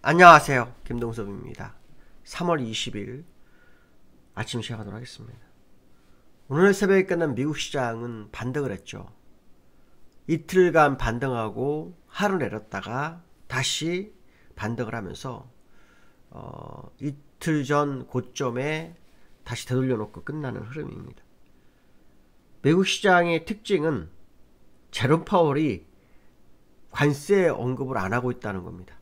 안녕하세요. 김동섭입니다. 3월 20일 아침 시작하도록 하겠습니다. 오늘 새벽에 끝난 미국 시장은 반등을 했죠. 이틀간 반등하고 하루 내렸다가 다시 반등을 하면서 이틀 전 고점에 다시 되돌려 놓고 끝나는 흐름입니다. 미국 시장의 특징은 제롬 파월이 관세 언급을 안 하고 있다는 겁니다.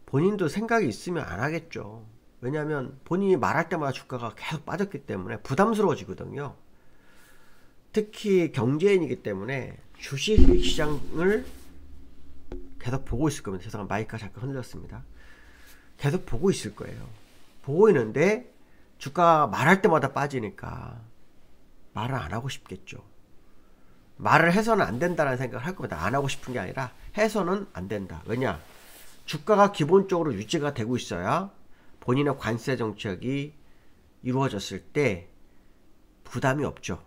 본인도 생각이 있으면 안 하겠죠. 왜냐하면 본인이 말할 때마다 주가가 계속 빠졌기 때문에 부담스러워지거든요. 특히 경제인이기 때문에 주식시장을 계속 보고 있을 겁니다. 죄송합니다. 마이크가 잠깐 흔들렸습니다. 계속 보고 있을 거예요. 보고 있는데 주가가 말할 때마다 빠지니까 말을 안 하고 싶겠죠. 말을 해서는 안 된다는 생각을 할 겁니다. 안 하고 싶은 게 아니라 해서는 안 된다. 왜냐? 주가가 기본적으로 유지가 되고 있어야 본인의 관세 정책이 이루어졌을 때 부담이 없죠.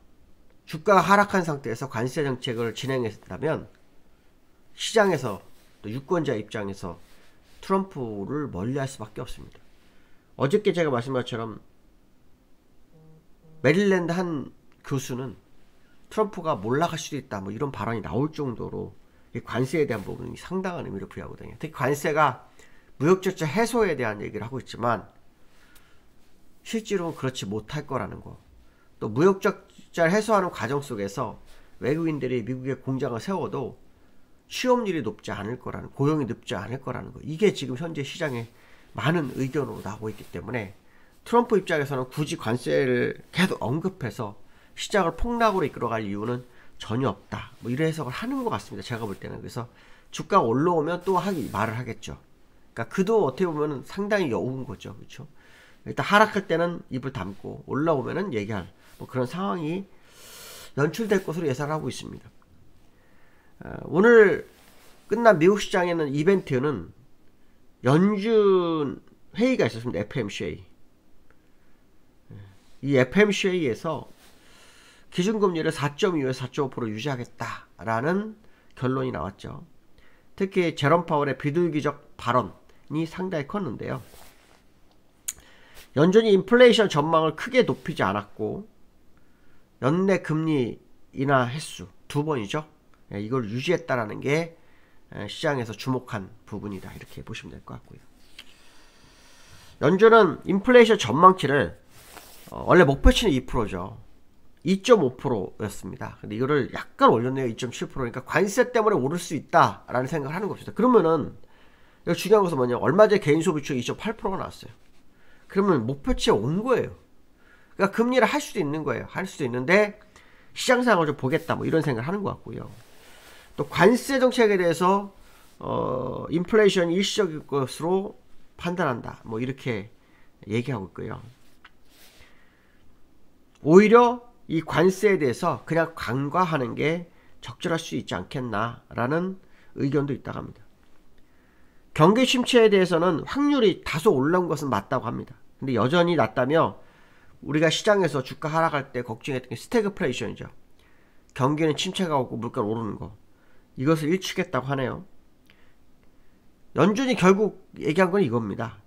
주가가 하락한 상태에서 관세 정책을 진행했다면 시장에서 또 유권자 입장에서 트럼프를 멀리할 수밖에 없습니다. 어저께 제가 말씀드린 것처럼 메릴랜드 한 교수는 트럼프가 몰락할 수도 있다 뭐 이런 발언이 나올 정도로 관세에 대한 부분이 상당한 의미를 부여하거든요. 특히 관세가 무역절차 해소에 대한 얘기를 하고 있지만 실제로는 그렇지 못할 거라는 거. 또 무역절차를 해소하는 과정 속에서 외국인들이 미국에 공장을 세워도 취업률이 높지 않을 거라는, 고용이 높지 않을 거라는 거. 이게 지금 현재 시장에 많은 의견으로 나오고 있기 때문에 트럼프 입장에서는 굳이 관세를 계속 언급해서 시장을 폭락으로 이끌어갈 이유는 전혀 없다. 뭐 이런 해석을 하는 것 같습니다. 제가 볼 때는. 그래서 주가가 올라오면 또 말을 하겠죠. 그러니까 그도 어떻게 보면 상당히 여우인 거죠. 그렇죠? 일단 하락할 때는 입을 닫고 올라오면은 얘기할 뭐 그런 상황이 연출될 것으로 예상하고 있습니다. 오늘 끝난 미국 시장에는 이벤트는 연준 회의가 있었습니다. FMC. 이 FMC에서 기준금리를 4.25에서 4.5% 유지하겠다라는 결론이 나왔죠. 특히 제롬 파월의 비둘기적 발언이 상당히 컸는데요. 연준이 인플레이션 전망을 크게 높이지 않았고 연내 금리 인하 횟수 2번이죠. 이걸 유지했다라는 게 시장에서 주목한 부분이다. 이렇게 보시면 될 것 같고요. 연준은 인플레이션 전망치를 원래 목표치는 2%죠. 2.5%였습니다. 근데 이거를 약간 올렸네요. 2.7%. 그러니까 관세 때문에 오를 수 있다라는 생각을 하는 겁니다. 그러면은 이거 중요한 것은 뭐냐? 얼마 전에 개인 소비축 2.8%가 나왔어요. 그러면 목표치에 온 거예요. 그러니까 금리를 할 수도 있는 거예요. 할 수도 있는데 시장 상황을 좀 보겠다. 뭐 이런 생각을 하는 것 같고요. 또 관세 정책에 대해서 인플레이션이 일시적일 것으로 판단한다. 뭐 이렇게 얘기하고 있고요. 오히려 이 관세에 대해서 그냥 간과하는 게 적절할 수 있지 않겠나라는 의견도 있다고 합니다. 경기 침체에 대해서는 확률이 다소 올라온 것은 맞다고 합니다. 근데 여전히 낮다며 우리가 시장에서 주가 하락할 때 걱정했던 게 스태그플레이션이죠. 경기는 침체가 오고 물가가 오르는 거. 이것을 일축했다고 하네요. 연준이 결국 얘기한 건 이겁니다.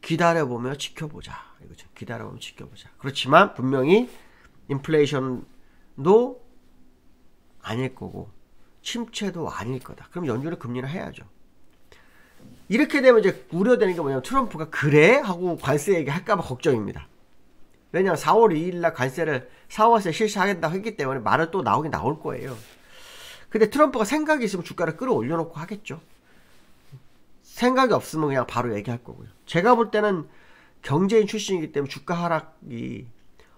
기다려보며 지켜보자. 이거죠. 기다려보며 지켜보자. 그렇지만 분명히 인플레이션도 아닐 거고 침체도 아닐 거다. 그럼 연준은 금리를 해야죠. 이렇게 되면 이제 우려되는 게 뭐냐면 트럼프가 그래? 하고 관세 얘기할까봐 걱정입니다. 왜냐하면 4월 2일날 관세를 4월에 실시하겠다고 했기 때문에 말은 또 나오긴 나올 거예요. 근데 트럼프가 생각이 있으면 주가를 끌어올려놓고 하겠죠. 생각이 없으면 그냥 바로 얘기할 거고요. 제가 볼 때는 경제인 출신이기 때문에 주가 하락이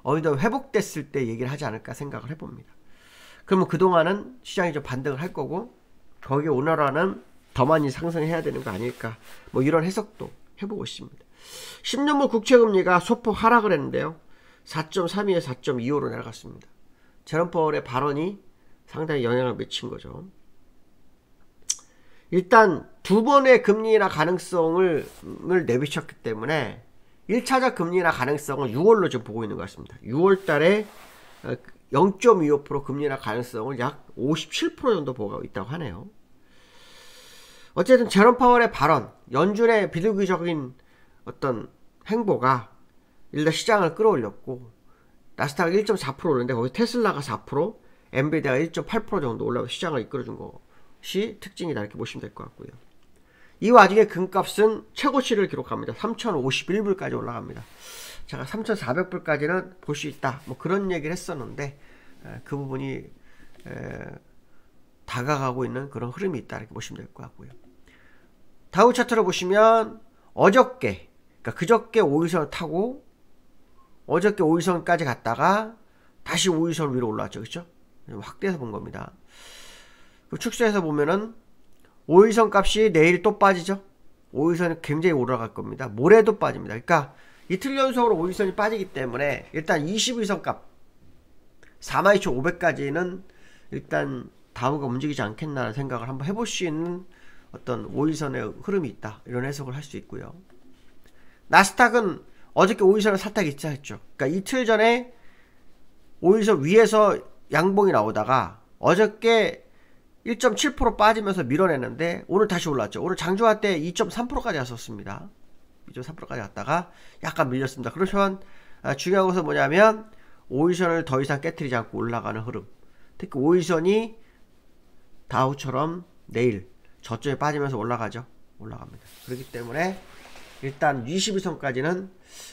어느 정도 회복됐을 때 얘기를 하지 않을까 생각을 해봅니다. 그러면 그동안은 시장이 좀 반등을 할 거고 거기에 오늘은 더 많이 상승해야 되는 거 아닐까 뭐 이런 해석도 해보고 있습니다. 10년물 국채금리가 소폭 하락을 했는데요. 4.32에서 4.25로 내려갔습니다. 제롬 파월의 발언이 상당히 영향을 미친 거죠. 일단 두 번의 금리 인하 가능성을 내비쳤기 때문에 1차적 금리 인하 가능성은 6월로 지금 보고 있는 것 같습니다. 6월 달에 0.25% 금리 인하 가능성을 약 57% 정도 보고 있다고 하네요. 어쨌든 제롬 파월의 발언, 연준의 비둘기적인 어떤 행보가 일단 시장을 끌어올렸고, 나스닥 1.4% 오르는데 거기 테슬라가 4%, 엔비디아가 1.8% 정도 올라가서 시장을 이끌어준 것이 특징이다 이렇게 보시면 될 것 같고요. 이 와중에 금값은 최고치를 기록합니다. 3,051불까지 올라갑니다. 제가 3,400불까지는 볼 수 있다 뭐 그런 얘기를 했었는데 그 부분이 다가가고 있는 그런 흐름이 있다 이렇게 보시면 될 것 같고요. 다우 차트를 보시면 어저께, 그러니까 그저께 5일선을 타고 어저께 5일선까지 갔다가 다시 5일선 위로 올라왔죠. 그렇죠? 확대해서 본 겁니다. 축소해서 보면은 5일선 값이 내일 또 빠지죠. 5일선이 굉장히 올라갈 겁니다. 모레도 빠집니다. 그러니까 이틀 연속으로 5일선이 빠지기 때문에 일단 20일선 값 42,500까지는 일단 다우가 움직이지 않겠나라는 생각을 한번 해볼 수 있는 어떤 5일선의 흐름이 있다 이런 해석을 할 수 있고요. 나스닥은 어저께 5일선을 살짝 입자했죠. 그러니까 이틀 전에 5일선 위에서 양봉이 나오다가 어저께 1.7% 빠지면서 밀어내는데 오늘 다시 올랐죠. 오늘 장중화 때 2.3%까지 왔었습니다. 2.3%까지 왔다가 약간 밀렸습니다. 그러면 중요한 것은 뭐냐면 5일선을 더 이상 깨트리지 않고 올라가는 흐름. 특히 5일선이 다우처럼 내일 저점에 빠지면서 올라가죠. 올라갑니다. 그렇기 때문에 일단 20일선까지는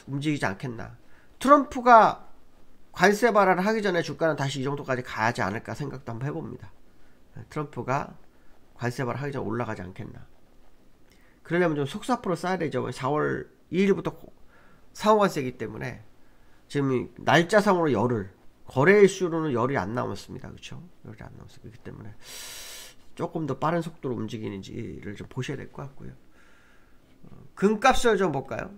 움직이지 않겠나. 트럼프가 관세 발언을 하기 전에 주가는 다시 이 정도까지 가지 않을까 생각도 한번 해봅니다. 트럼프가 관세 발언 하기 전에 올라가지 않겠나. 그러려면 좀 속사포로 쌓아야 되죠. 4월 2일부터 상호관세이기 때문에 지금 날짜상으로 열흘, 거래일수로는 열이 안 남았습니다. 그렇죠? 열이 안 남았어요. 그렇기 때문에 조금 더 빠른 속도로 움직이는지를 좀 보셔야 될 것 같고요. 금값을 좀 볼까요?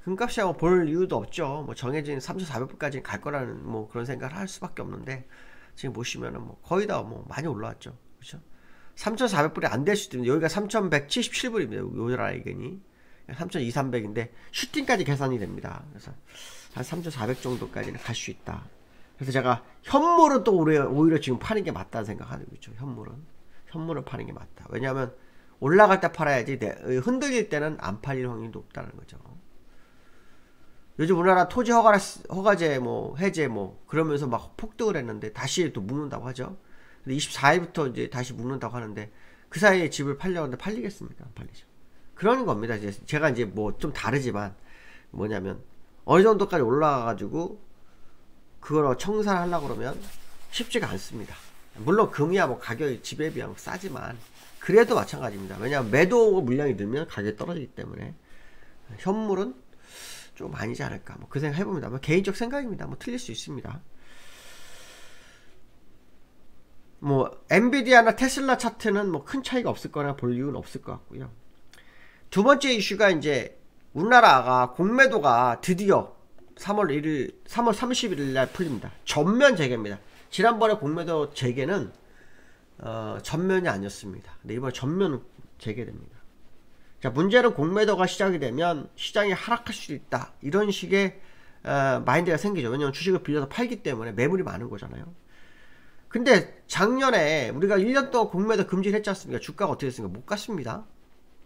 금값이 하고 볼 이유도 없죠. 뭐 정해진 3,400불까지 갈 거라는 뭐 그런 생각을 할 수밖에 없는데 지금 보시면은 뭐 거의 다 뭐 많이 올라왔죠. 그렇죠? 3,400불이 안 될 수도 있는데 여기가 3,177불입니다. 요라 의견이 3,200~300인데 슈팅까지 계산이 됩니다. 그래서 한 3,400 정도까지는 갈 수 있다. 그래서 제가 현물은 또 오히려 지금 파는 게 맞다는 생각하는 거죠. 현물은 파는 게 맞다. 왜냐하면 올라갈 때 팔아야지 흔들릴 때는 안 팔릴 확률이 높다는 거죠. 요즘 우리나라 토지 허가제 뭐 해제 뭐 그러면서 막 폭등을 했는데 다시 또 묶는다고 하죠. 근데 24일부터 이제 다시 묶는다고 하는데 그 사이에 집을 팔려고 하는데 팔리겠습니까? 안 팔리죠. 그런 겁니다. 이제 제가 이제 뭐 좀 다르지만 뭐냐면 어느 정도까지 올라가가지고 그걸 청산을 하려고 그러면 쉽지가 않습니다. 물론 금이야 뭐 가격이 집에 비하면 싸지만 그래도 마찬가지입니다. 왜냐하면 매도 물량이 늘면 가격이 떨어지기 때문에 현물은 좀 아니지 않을까 뭐 그 생각 해봅니다. 뭐 개인적 생각입니다. 뭐 틀릴 수 있습니다. 뭐 엔비디아나 테슬라 차트는 뭐 큰 차이가 없을 거나 볼 이유는 없을 것 같고요. 두 번째 이슈가 이제 우리나라가 공매도가 드디어 3월 30일 날 풀립니다. 전면 재개입니다. 지난번에 공매도 재개는 전면이 아니었습니다. 근데 이번에 전면 재개됩니다. 자, 문제는 공매도가 시작이 되면 시장이 하락할 수도 있다. 이런 식의 마인드가 생기죠. 왜냐면 주식을 빌려서 팔기 때문에 매물이 많은 거잖아요. 근데 작년에 우리가 1년 동안 공매도 금지를 했지 않습니까? 주가가 어떻게 됐습니까? 못 갔습니다.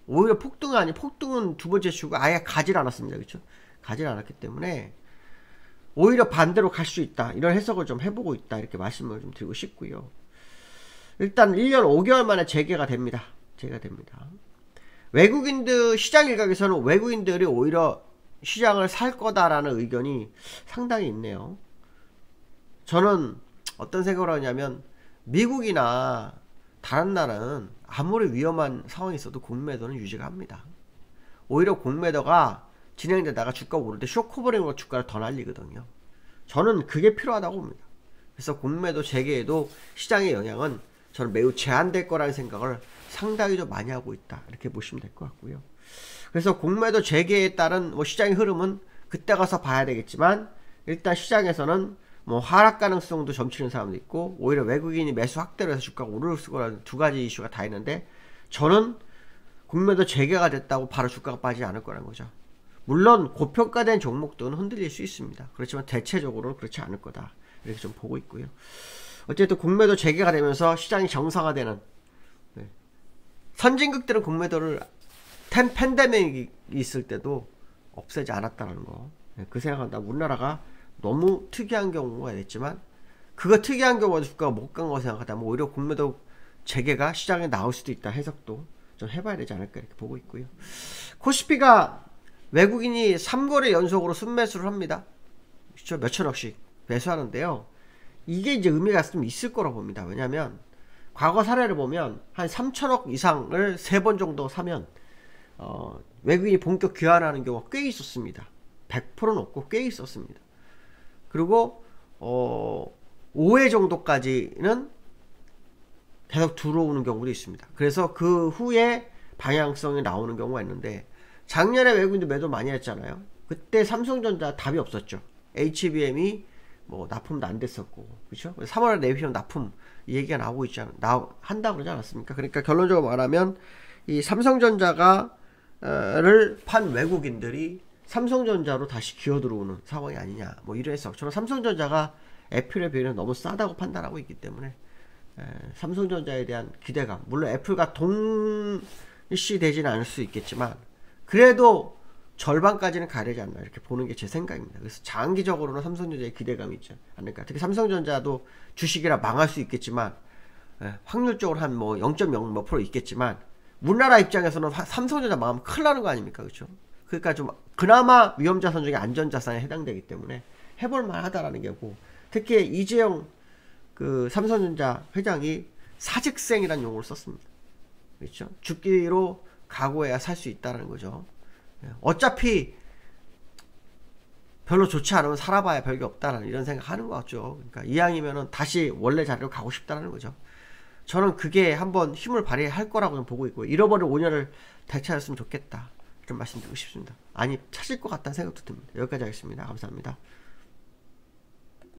오히려 폭등은 두 번째 주가 아예 가질 않았습니다. 그렇죠? 가질 않았기 때문에 오히려 반대로 갈 수 있다. 이런 해석을 좀 해보고 있다. 이렇게 말씀을 좀 드리고 싶고요. 일단 1년 5개월 만에 재개가 됩니다. 외국인들 시장 일각에서는 외국인들이 오히려 시장을 살 거다라는 의견이 상당히 있네요. 저는 어떤 생각을 하냐면 미국이나 다른 나라는 아무리 위험한 상황이 있어도 공매도는 유지가 합니다. 오히려 공매도가 진행되다가 주가가 오를 때 쇼크버링으로 주가를 더 날리거든요. 저는 그게 필요하다고 봅니다. 그래서 공매도 재개에도 시장의 영향은 저는 매우 제한될 거라는 생각을 상당히 좀 많이 하고 있다. 이렇게 보시면 될 것 같고요. 그래서 공매도 재개에 따른 뭐 시장의 흐름은 그때 가서 봐야 되겠지만 일단 시장에서는 뭐 하락 가능성도 점치는 사람도 있고 오히려 외국인이 매수 확대로 해서 주가가 오를 거라는 두 가지 이슈가 다 있는데 저는 공매도 재개가 됐다고 바로 주가가 빠지지 않을 거라는 거죠. 물론 고평가된 종목들은 흔들릴 수 있습니다. 그렇지만 대체적으로는 그렇지 않을 거다. 이렇게 좀 보고 있고요. 어쨌든 공매도 재개가 되면서 시장이 정상화되는 선진국들은 공매도를 팬데믹이 있을 때도 없애지 않았다는 거. 그 생각한다. 우리나라가 너무 특이한 경우가 됐지만 그거 특이한 경우가 주가가 못 간 거 생각하다면 오히려 공매도 재개가 시장에 나올 수도 있다 해석도 좀 해봐야 되지 않을까 이렇게 보고 있고요. 코스피가 외국인이 3거래 연속으로 순매수를 합니다. 그렇죠? 몇천억씩 매수하는데요. 이게 이제 의미가 좀 있을 거라고 봅니다. 왜냐하면 과거 사례를 보면 한 3천억 이상을 3번 정도 사면 외국인이 본격 귀환하는 경우가 꽤 있었습니다. 100%는 없고 꽤 있었습니다. 그리고 5회 정도까지는 계속 들어오는 경우도 있습니다. 그래서 그 후에 방향성이 나오는 경우가 있는데 작년에 외국인도 매도 많이 했잖아요. 그때 삼성전자 답이 없었죠. HBM이 뭐 납품도 안 됐었고, 그렇죠? 3월에 내비형 납품 이 얘기가 나오고 있잖아, 한다고 그러지 않았습니까? 그러니까 결론적으로 말하면 이 삼성전자가 를 판 외국인들이 삼성전자로 다시 기어 들어오는 상황이 아니냐, 뭐 이런 해석. 저는 삼성전자가 애플에 비해서 너무 싸다고 판단하고 있기 때문에 삼성전자에 대한 기대감, 물론 애플과 동시되지는 않을 수 있겠지만 그래도 절반까지는 가야 되지 않나 이렇게 보는 게 제 생각입니다. 그래서 장기적으로는 삼성전자에 기대감이 있지 않을까. 특히 삼성전자도 주식이라 망할 수 있겠지만 확률적으로 한 뭐 0.0 몇 프로 있겠지만 우리나라 입장에서는 삼성전자 망하면 큰일 나는 거 아닙니까? 그렇죠? 그러니까 좀 그나마 위험자산 중에 안전자산에 해당되기 때문에 해볼만 하다라는 게고, 특히 이재용 그 삼성전자 회장이 사직생이라는 용어를 썼습니다. 그렇죠? 죽기로 각오해야 살 수 있다는 거죠. 어차피 별로 좋지 않으면 살아봐야 별게 없다는 이런 생각하는 것 같죠. 그러니까 이왕이면은 다시 원래 자리로 가고 싶다는 거죠. 저는 그게 한번 힘을 발휘할 거라고 보고 있고요. 잃어버린 5년을 되찾았으면 좋겠다, 이런 말씀드리고 싶습니다. 아니, 찾을 것 같다는 생각도 듭니다. 여기까지 하겠습니다. 감사합니다.